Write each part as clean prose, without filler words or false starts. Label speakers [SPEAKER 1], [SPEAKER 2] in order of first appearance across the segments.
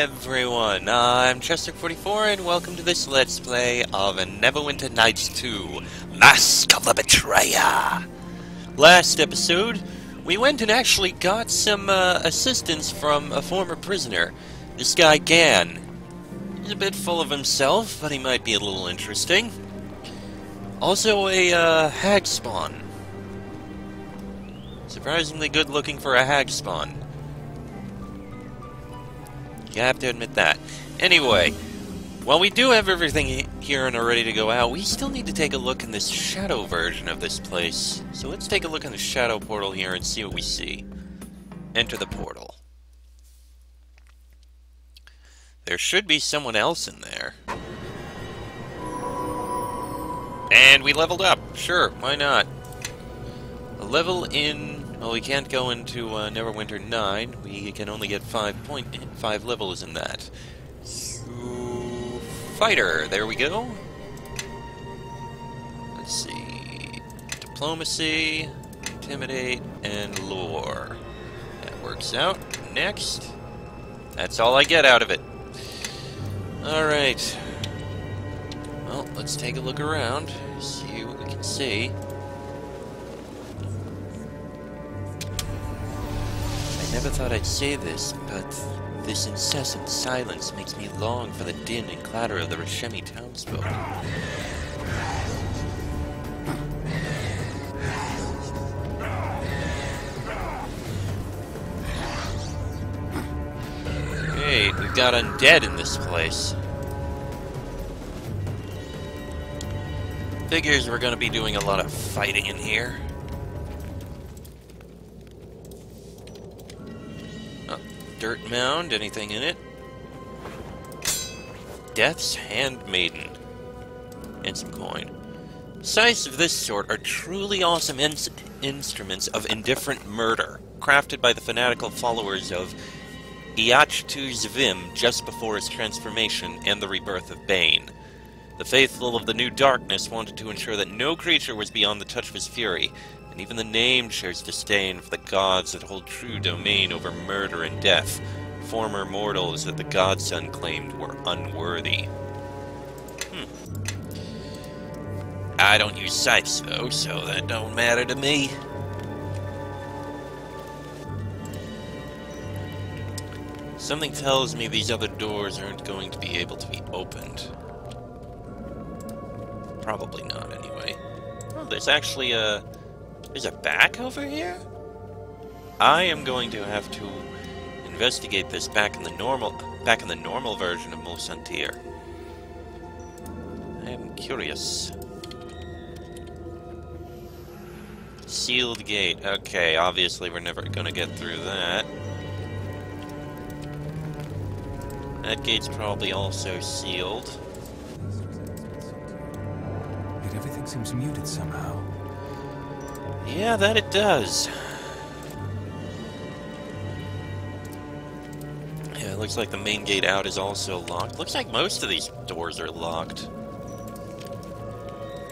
[SPEAKER 1] everyone, I'm Chester44 and welcome to this Let's Play of Neverwinter Nights 2, Mask of the Betrayer! Last episode, we went and actually got some assistance from a former prisoner, this guy Gan. He's a bit full of himself, but he might be a little interesting. Also a hag spawn. Surprisingly good looking for a hag spawn. You have to admit that. Anyway, while we do have everything here and are ready to go out, we still need to take a look in this shadow version of this place. So let's take a look in the shadow portal here and see what we see. Enter the portal. There should be someone else in there. And we leveled up. Sure, why not? A level in... Well, we can't go into Neverwinter 9. We can only get 5 levels in that. So, fighter, there we go. Let's see. Diplomacy, intimidate, and lore. That works out. Next. That's all I get out of it. Alright. Well, let's take a look around. See what we can see. I never thought I'd say this, but this incessant silence makes me long for the din and clatter of the Rashemi townsfolk. Hey, we've got undead in this place. Figures we're gonna be doing a lot of fighting in here. Dirt mound, anything in it? Death's Handmaiden. And some coin. Scythes of this sort are truly awesome instruments of indifferent murder, crafted by the fanatical followers of Iachtu Zvim just before his transformation and the rebirth of Bane. The faithful of the New Darkness wanted to ensure that no creature was beyond the touch of his fury, and even the name shares disdain for the gods that hold true domain over murder and death, former mortals that the Godson claimed were unworthy. I don't use scythes, though, so that don't matter to me. Something tells me these other doors aren't going to be able to be opened. Probably not, anyway. Oh, there's actually a... There's a back over here? I am going to have to investigate this back in the normal version of Mulsantir. I am curious. Sealed gate. Okay, obviously we're never gonna get through that. That gate's probably also sealed.
[SPEAKER 2] Yet everything seems muted somehow.
[SPEAKER 1] Yeah, that it does. Yeah, it looks like the main gate out is also locked. Looks like most of these doors are locked.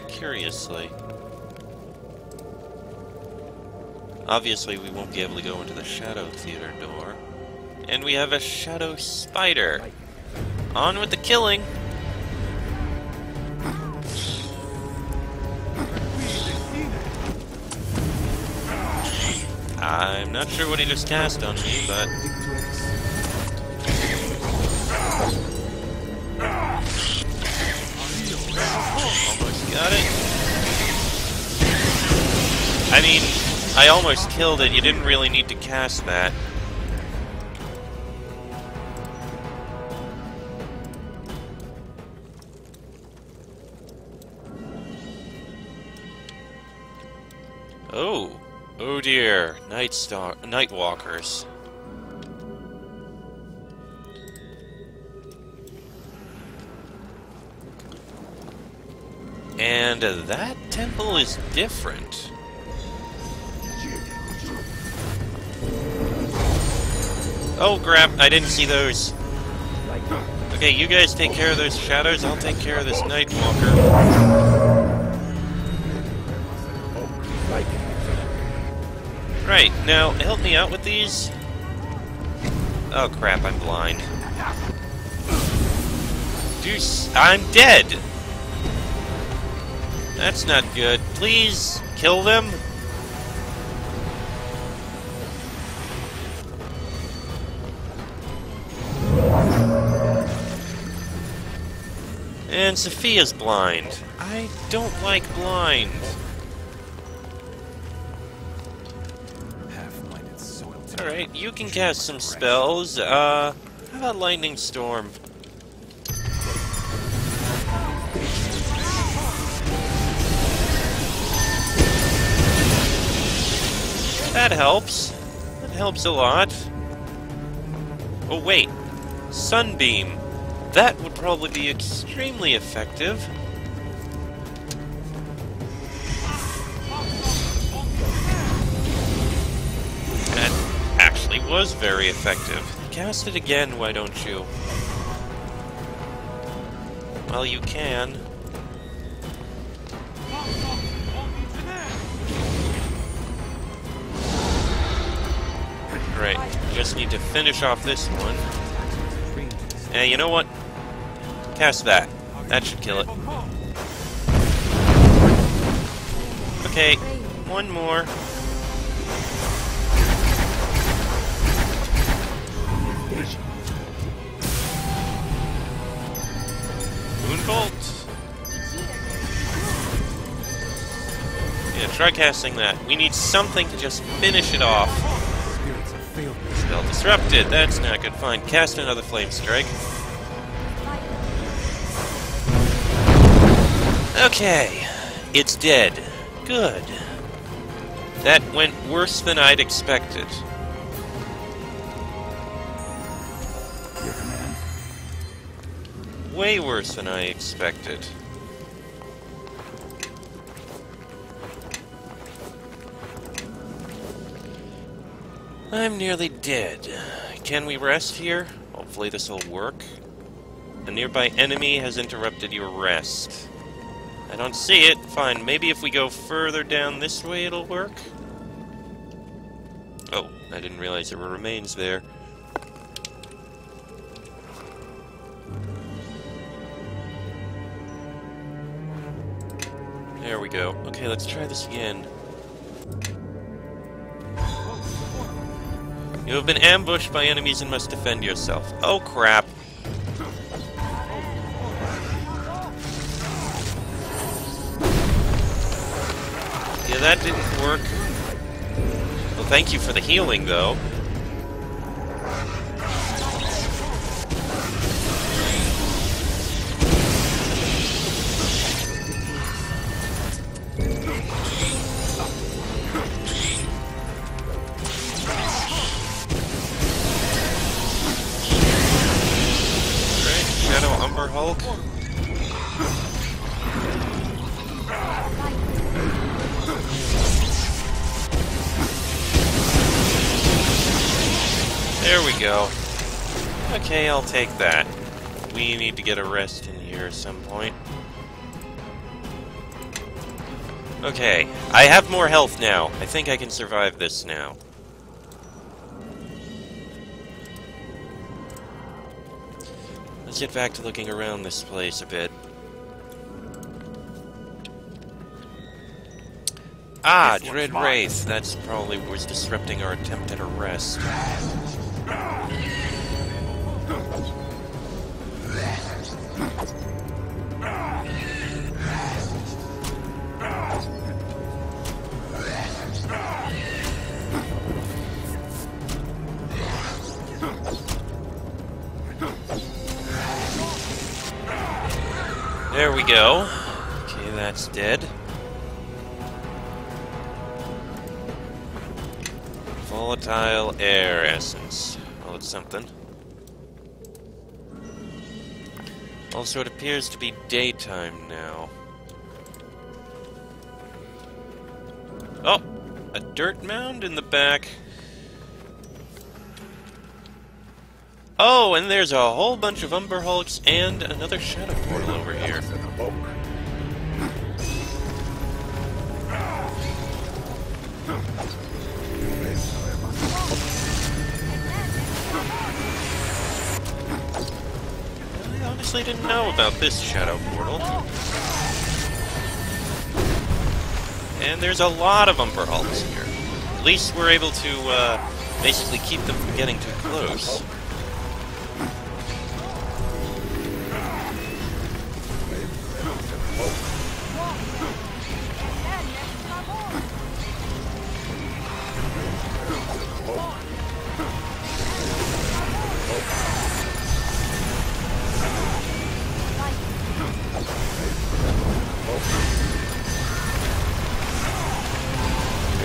[SPEAKER 1] Curiously. Obviously, we won't be able to go into the Shadow Theater door. And we have a Shadow Spider. On with the killing! I'm not sure what he just cast on me, but... Almost got it. I mean, I almost killed it. You didn't really need to cast that. Oh. Oh dear, Nightwalkers. And that temple is different. Oh crap, I didn't see those. Okay, you guys take care of those shadows, I'll take care of this Nightwalker. Right, now, help me out with these. Oh crap, I'm blind. Deuce, I'm dead! That's not good. Please, kill them? And Sophia's blind. I don't like blind.
[SPEAKER 2] Half-minded soiled.
[SPEAKER 1] Alright, you can cast some spells. How about Lightning Storm? That helps. That helps a lot. Oh wait. Sunbeam. That would probably be extremely effective. That actually was very effective. Cast it again, why don't you? Well, you can. Right, just need to finish off this one. Hey, you know what? Cast that. That should kill it. Okay, one more. Moonbolt. Yeah, try casting that. We need something to just finish it off. Spell disrupted. That's not good. Fine. Cast another flame strike. Okay, it's dead. Good. That went worse than I'd expected.
[SPEAKER 2] Your command.
[SPEAKER 1] Way worse than I expected. I'm nearly dead. Can we rest here? Hopefully this will work. A nearby enemy has interrupted your rest. I don't see it. Fine, maybe if we go further down this way it'll work? Oh, I didn't realize there were remains there. There we go. Okay, let's try this again. You have been ambushed by enemies and must defend yourself. Oh crap. Yeah, that didn't work. Well, thank you for the healing, though. Alright, Shadow Umber Hulk. There we go. Okay, I'll take that. We need to get a rest in here at some point. Okay, I have more health now. I think I can survive this now. Let's get back to looking around this place a bit. Ah, Dread Wraith. That's probably was disrupting our attempt at a rest. There we go. Okay, that's dead. Volatile air essence. Well, it's something. Also, it appears to be daytime now. Oh! A dirt mound in the back. Oh, and there's a whole bunch of Umber Hulks and another Shadow Portal over here. Obviously didn't know about this shadow portal. And there's a lot of Umber Hulks here. At least we're able to basically keep them from getting too close.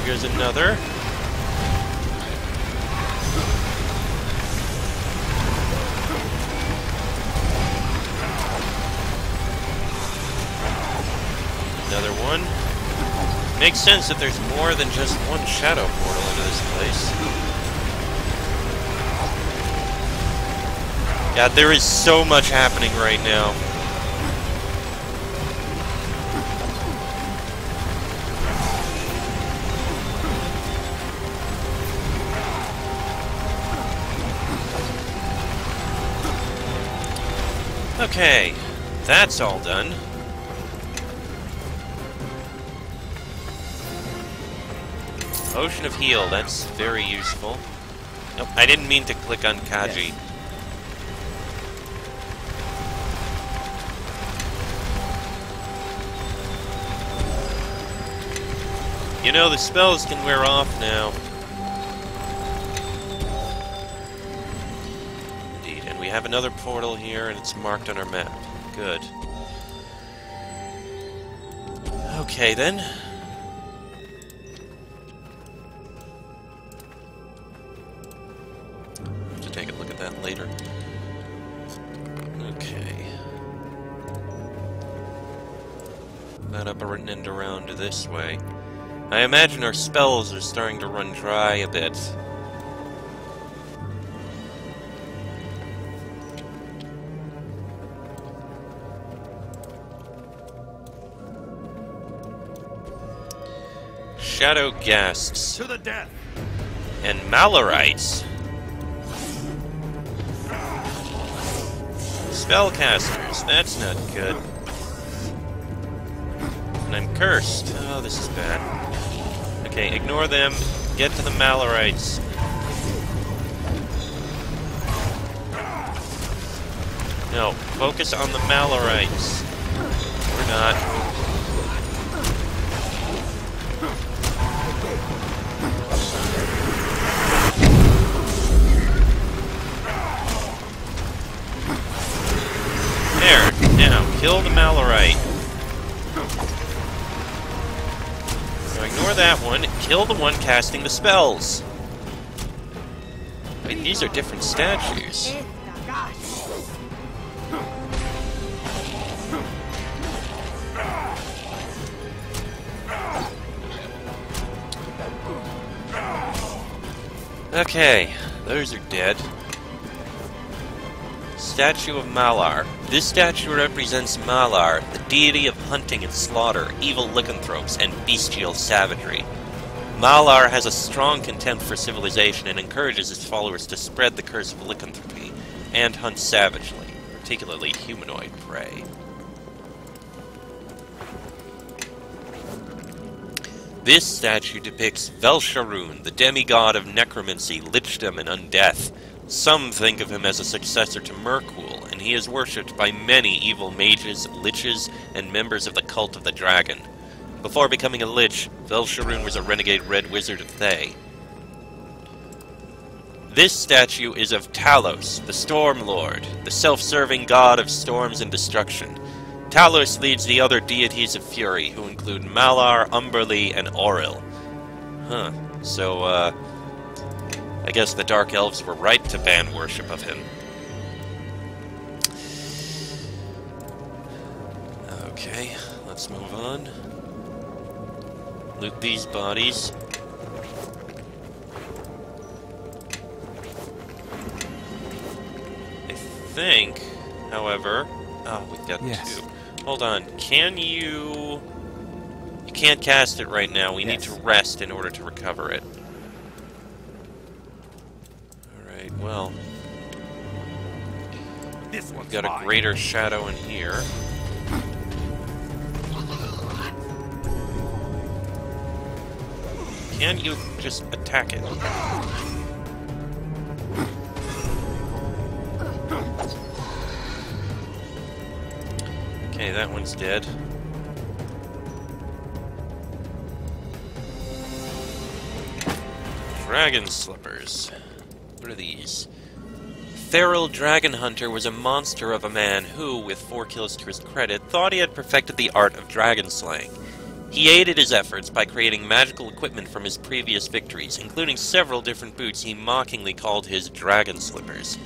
[SPEAKER 1] Here's another. Another one. Makes sense that there's more than just one shadow portal into this place. God, there is so much happening right now. Okay, that's all done. Ocean of Heal, that's very useful. Nope, I didn't mean to click on Kaji.
[SPEAKER 2] Yes.
[SPEAKER 1] You know, the spells can wear off now. Indeed, and we have another portal here, and it's marked on our map. Good. Okay, then. I'll have to take a look at that later. Okay. That upper end around this way. I imagine our spells are starting to run dry a bit. Shadow Ghasts.
[SPEAKER 2] To the death!
[SPEAKER 1] And Malorites. Spellcasters, that's not good. And I'm cursed. Oh, this is bad. Okay, ignore them. Get to the Malorites. No, focus on the Malorites. Or not. There, now, kill the Malorite. Now ignore that one, kill the one casting the spells. Wait, these are different statues. Okay, those are dead. Statue of Malar. This statue represents Malar, the deity of hunting and slaughter, evil lycanthropes, and bestial savagery. Malar has a strong contempt for civilization and encourages its followers to spread the curse of lycanthropy and hunt savagely, particularly humanoid prey. This statue depicts Velsharoon, the demigod of necromancy, lichdom, and undeath. Some think of him as a successor to Mirkwool, and he is worshipped by many evil mages, liches, and members of the cult of the dragon. Before becoming a lich, Velsharoon was a renegade red wizard of Thay. This statue is of Talos, the Storm Lord, the self-serving god of storms and destruction. Talos leads the other deities of fury, who include Malar, Umberlee, and Auril. Huh. So, I guess the Dark Elves were right to ban worship of him. Okay, let's move on. Loot these bodies. I think, however... Oh, we've got two. Hold on, can you... You can't cast it right now. We need to rest in order to recover it. Alright, well...
[SPEAKER 2] This one's
[SPEAKER 1] Got a
[SPEAKER 2] mine.
[SPEAKER 1] greater shadow in here. Can you just attack it? Okay, that one's dead. Dragon slippers. What are these? Feral Dragon Hunter was a monster of a man who, with 4 kills to his credit, thought he had perfected the art of dragon slaying. He aided his efforts by creating magical equipment from his previous victories, including several different boots he mockingly called his dragon slippers.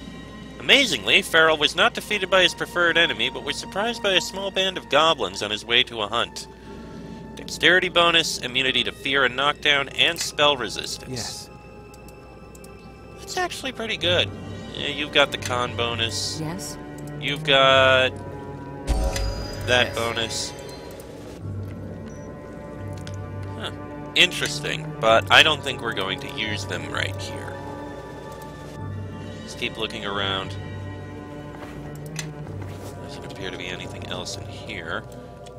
[SPEAKER 1] Amazingly, Feral was not defeated by his preferred enemy, but was surprised by a small band of goblins on his way to a hunt. Dexterity bonus, immunity to fear and knockdown, and spell resistance.
[SPEAKER 2] Yes.
[SPEAKER 1] That's actually pretty good. Yeah, you've got the con bonus.
[SPEAKER 3] Yes?
[SPEAKER 1] You've got that
[SPEAKER 2] Yes.
[SPEAKER 1] bonus. Huh. Interesting, but I don't think we're going to use them right here. Let's keep looking around. Doesn't appear to be anything else in here.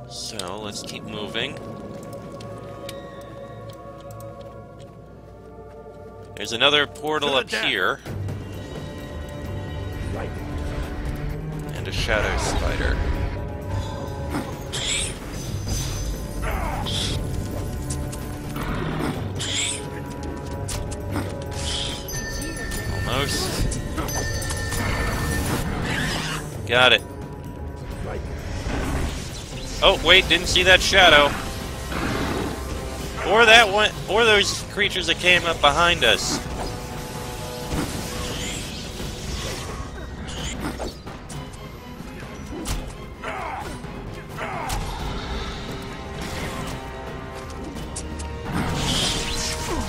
[SPEAKER 1] So, let's keep moving. There's another portal up here.
[SPEAKER 2] Right.
[SPEAKER 1] And a shadow spider. Almost. Got it.
[SPEAKER 2] Right.
[SPEAKER 1] Oh, wait, didn't see that shadow. Or that one, or those creatures that came up behind us.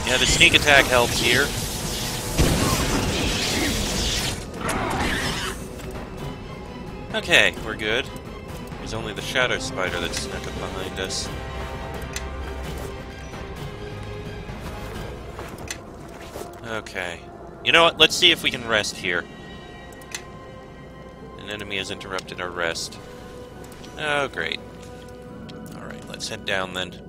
[SPEAKER 1] Yeah, the sneak attack helps here. Okay, we're good. There's only the shadow spider that snuck up behind us. Okay. You know what? Let's see if we can rest here. An enemy has interrupted our rest. Oh, great. Alright, let's head down then.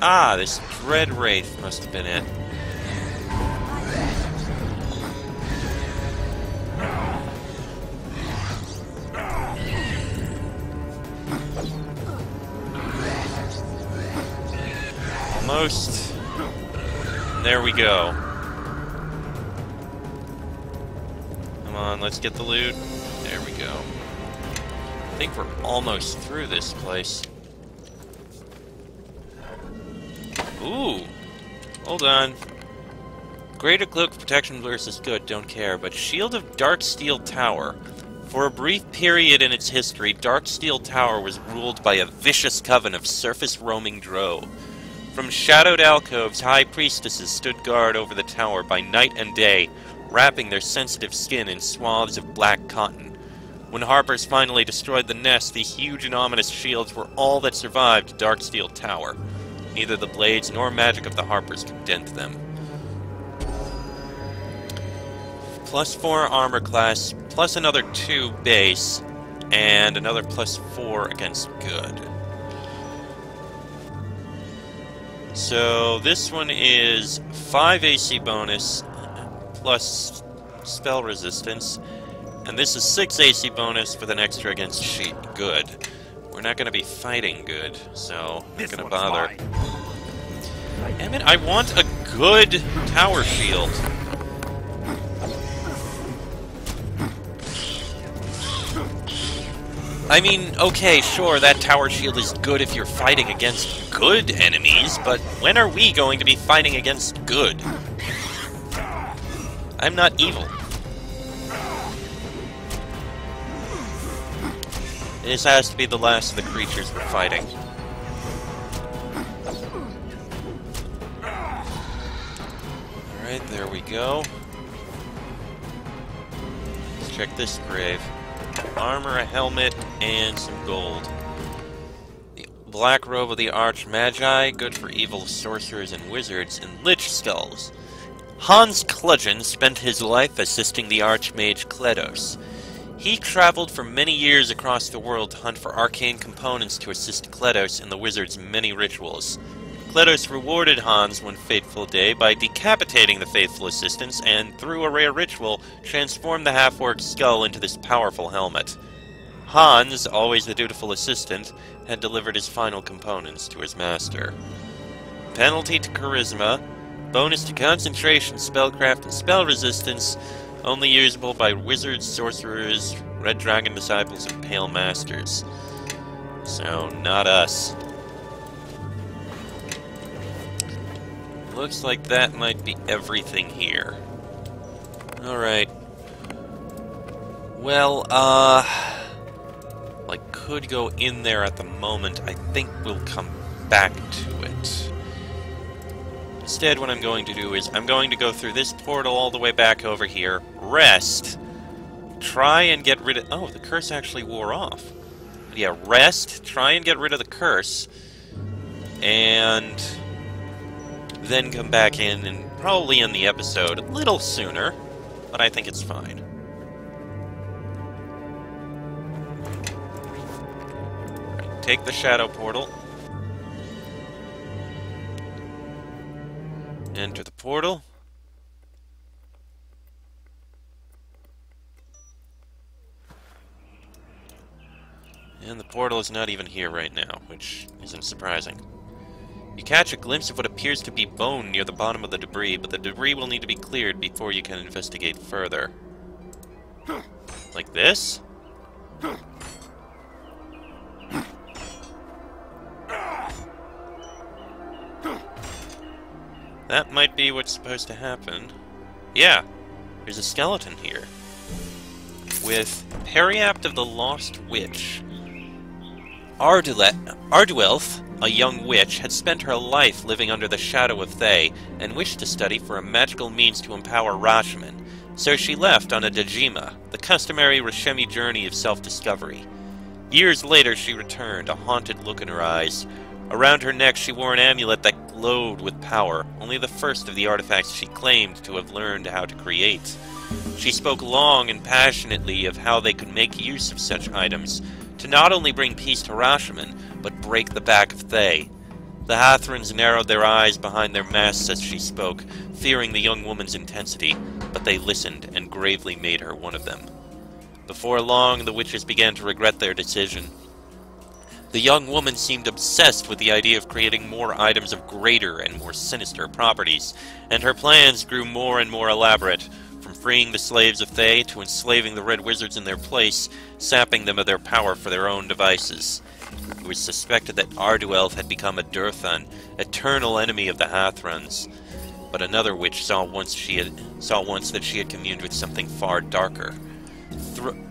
[SPEAKER 1] Ah, this Dread Wraith must have been it. Almost. There we go. Come on, let's get the loot. There we go. I think we're almost through this place. Ooh! Hold on. Greater Cloak of Protection versus good, don't care, but Shield of Darksteel Tower. For a brief period in its history, Darksteel Tower was ruled by a vicious coven of surface-roaming drow. From shadowed alcoves, high priestesses stood guard over the tower by night and day, wrapping their sensitive skin in swaths of black cotton. When Harpers finally destroyed the nest, these huge and ominous shields were all that survived Darksteel Tower. Neither the blades nor magic of the Harpers could dent them. +4 armor class, plus another 2 base, and another +4 against good. So this one is 5 AC bonus plus spell resistance, and this is 6 AC bonus with an extra against good. We're not going to be fighting good, so I'm not going to bother. Damn it, I want a good tower shield. I mean, okay, sure, that tower shield is good if you're fighting against good enemies, but when are we going to be fighting against good? I'm not evil. This has to be the last of the creatures we're fighting. Alright, there we go. Let's check this grave. Armor, a helmet, and some gold. The black robe of the Arch Magi, good for evil sorcerers and wizards, and lich skulls. Hans Kludgeon spent his life assisting the Archmage Kledos. He traveled for many years across the world to hunt for arcane components to assist Kledos in the wizard's many rituals. Kledos rewarded Hans one fateful day by decapitating the faithful assistants and, through a rare ritual, transformed the half-orc skull into this powerful helmet. Hans, always the dutiful assistant, had delivered his final components to his master. Penalty to charisma, bonus to concentration, spellcraft, and spell resistance, only usable by wizards, sorcerers, red dragon disciples, and pale masters. So, not us. Looks like that might be everything here. Alright. Well, I could go in there at the moment. I think we'll come back to it. Instead, what I'm going to do is, I'm going to go through this portal all the way back over here, rest, try and get rid of... Oh, the curse actually wore off. Yeah, rest, try and get rid of the curse, and then come back in and probably end the episode a little sooner, but I think it's fine. Right, take the shadow portal. Enter the portal. And the portal is not even here right now, which isn't surprising. You catch a glimpse of what appears to be bone near the bottom of the debris, but the debris will need to be cleared before you can investigate further. Like this? That might be what's supposed to happen. Yeah, there's a skeleton here. With Periapt of the Lost Witch. Arduelf, a young witch, had spent her life living under the shadow of Thay, and wished to study for a magical means to empower Rashomon. So she left on a Dejima, the customary Rashemi journey of self-discovery. Years later she returned, a haunted look in her eyes. Around her neck she wore an amulet that glowed with power, only the first of the artifacts she claimed to have learned how to create. She spoke long and passionately of how they could make use of such items, to not only bring peace to Rashomon, but break the back of Thay. The Hathrans narrowed their eyes behind their masks as she spoke, fearing the young woman's intensity, but they listened and gravely made her one of them. Before long, the witches began to regret their decision. The young woman seemed obsessed with the idea of creating more items of greater and more sinister properties, and her plans grew more and more elaborate, from freeing the slaves of Thay to enslaving the Red Wizards in their place, sapping them of their power for their own devices. It was suspected that Arduelf had become a Durthan, eternal enemy of the Hathrans, but another witch saw once that she had communed with something far darker.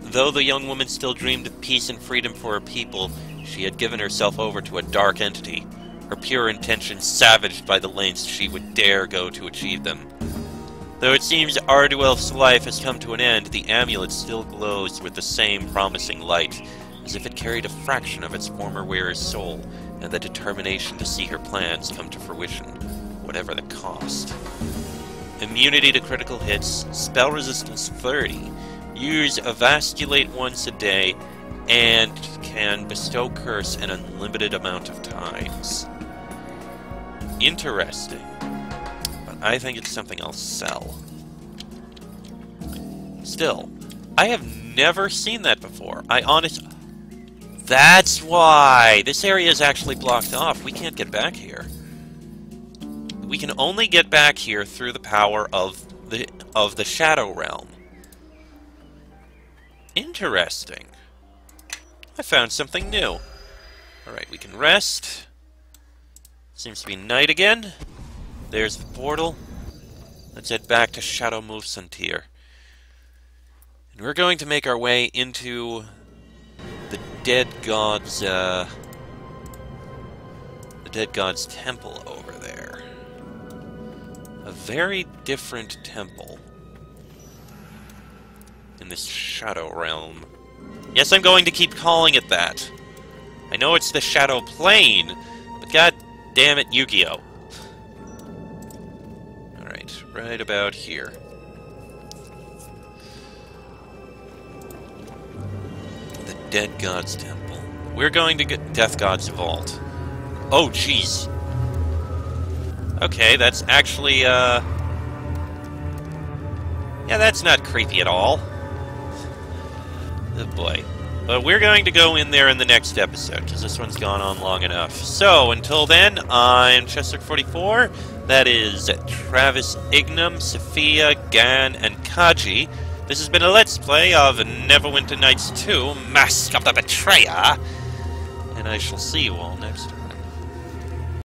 [SPEAKER 1] Though the young woman still dreamed of peace and freedom for her people, she had given herself over to a dark entity, her pure intentions savaged by the lengths she would dare go to achieve them. Though it seems Arduelf's life has come to an end, the amulet still glows with the same promising light, as if it carried a fraction of its former wearer's soul, and the determination to see her plans come to fruition, whatever the cost. Immunity to critical hits, spell resistance 30, use Evasculate once a day, and can bestow curse an unlimited amount of times. Interesting. But I think it's something I'll sell. Still, I have never seen that before. That's why! This area is actually blocked off. We can't get back here. We can only get back here through the power of the Shadow Realm. Interesting. I found something new. Alright, we can rest. Seems to be night again. There's the portal. Let's head back to Shadow Mufsantir. And we're going to make our way into the Dead God's temple over there. A very different temple in this Shadow Realm. Yes, I'm going to keep calling it that. I know it's the Shadow Plane, but god damn it, Yu-Gi-Oh! Alright. right about here. The Dead God's Temple. We're going to get Death God's Vault. Oh, jeez. Okay, that's actually, yeah, that's not creepy at all. Oh boy. But we're going to go in there in the next episode, because this one's gone on long enough. So, until then, I'm Chester44. That is Travis Ignam, Sophia, Gan, and Kaji. This has been a Let's Play of Neverwinter Nights 2, Mask of the Betrayer. And I shall see you all next time.